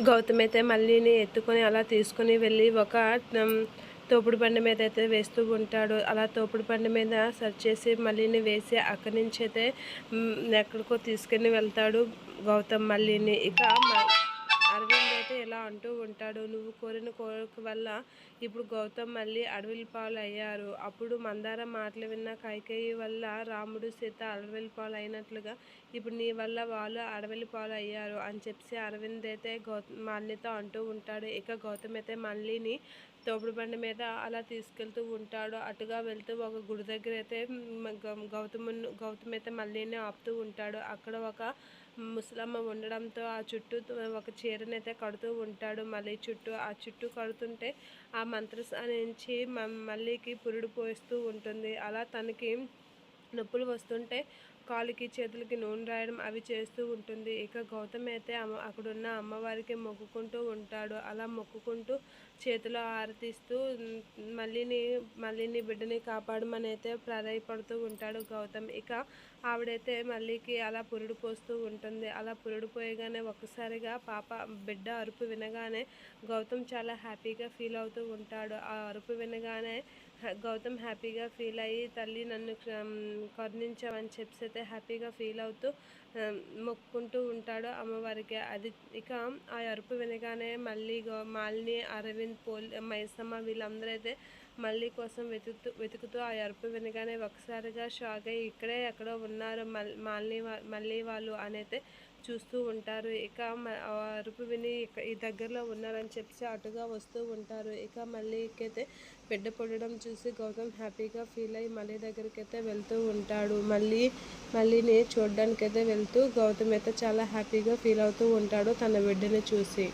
గౌతమ్ అయితే మళ్ళీని ఎత్తుకొని అలా తీసుకుని వెళ్ళి ఒక తోపుడు బండి మీద అయితే వేస్తూ ఉంటాడు. అలా తోపుడు బండి మీద సెర్చ్ చేసి మళ్ళీని వేసి అక్కడి నుంచి అయితే ఎక్కడికో తీసుకుని వెళ్తాడు గౌతమ్ మళ్ళీని. ఇక అరవింద్ అయితే ఇలా అంటూ ఉంటాడు, నువ్వు కోరిన కోరిక వల్ల ఇప్పుడు గౌతమ్ మళ్ళీ అడవిల పాలు అయ్యారు. అప్పుడు మందార మాటలు విన్న కైకేయి వల్ల రాముడు సీత అడవిల పాలు అయినట్లుగా ఇప్పుడు నీ వల్ల వాళ్ళు అడవిల పాలు అయ్యారు అని చెప్పి అరవింద్ అయితే మాలినితో అంటూ ఉంటాడు. ఇక గౌతమ్ అయితే మళ్ళీని తోపుడు బండి మీద అలా తీసుకెళ్తూ ఉంటాడు. అటుగా వెళ్తూ ఒక గుడి దగ్గర అయితే గౌతమ్ అయితే మళ్ళీని ఆపుతూ ఉంటాడు. అక్కడ ఒక ముసలమ్మ ఉండడంతో ఆ చుట్టూ ఒక చీరనైతే కడుతూ ఉంటాడు మళ్ళీ చుట్టూ. ఆ చుట్టూ కడుతుంటే ఆ మంత్రసాని నుంచి మళ్ళీకి పురుడు పోస్తూ ఉంటుంది. అలా తనకి నొప్పులు వస్తుంటే కాలుకి చేతులకి నూనె రాయడం అవి చేస్తూ ఉంటుంది. ఇక గౌతమ్ అయితే అక్కడున్న అమ్మవారికి మొక్కుకుంటూ ఉంటాడు. అలా మొక్కుకుంటూ చేతిలో ఆరతిస్తూ మళ్ళీని బిడ్డని కాపాడమని అయితే ప్రాధాయపడుతూ ఉంటాడు గౌతమ్. ఇక ఆవిడైతే మళ్ళీకి అలా పురుడు పోస్తూ ఉంటుంది. అలా పురుడు పోయగానే ఒక్కసారిగా బిడ్డ అరుపు వినగానే గౌతమ్ చాలా హ్యాపీగా ఫీల్ అవుతూ ఉంటాడు. ఆ అరుపు వినగానే గౌతమ్ హ్యాపీగా ఫీల్ అయ్యి తల్లి నన్ను కరుణించావని చెప్పి అయితే హ్యాపీగా ఫీల్ అవుతూ మొక్కుకుంటూ ఉంటాడు అమ్మవారికి. అది ఇక ఆ అరుపు వినగానే మళ్ళీ మాలిని, అరవింద్, మైసమ్మ వీళ్ళందరూ అయితే మళ్ళీ కోసం వెతుకుతూ ఆ అరుపు వినగానే ఒకసారిగా షాక్ అయ్యి ఇక్కడే ఎక్కడో ఉన్నారు మళ్ళీ వాళ్ళు అనైతే చూస్తూ ఉంటారు. ఇక అరుపు విని ఈ దగ్గరలో ఉన్నారని చెప్పి అటుగా వస్తూ ఉంటారు. ఇక మళ్ళీకైతే బిడ్డ పుట్టడం చూసి గౌతమ్ హ్యాపీగా ఫీల్ అయ్యి మళ్ళీ దగ్గరికి అయితే వెళ్తూ ఉంటాడు. మళ్ళీని చూడడానికైతే వెళ్తూ గౌతమ్ అయితే చాలా హ్యాపీగా ఫీల్ అవుతూ ఉంటాడు తన బిడ్డని చూసి.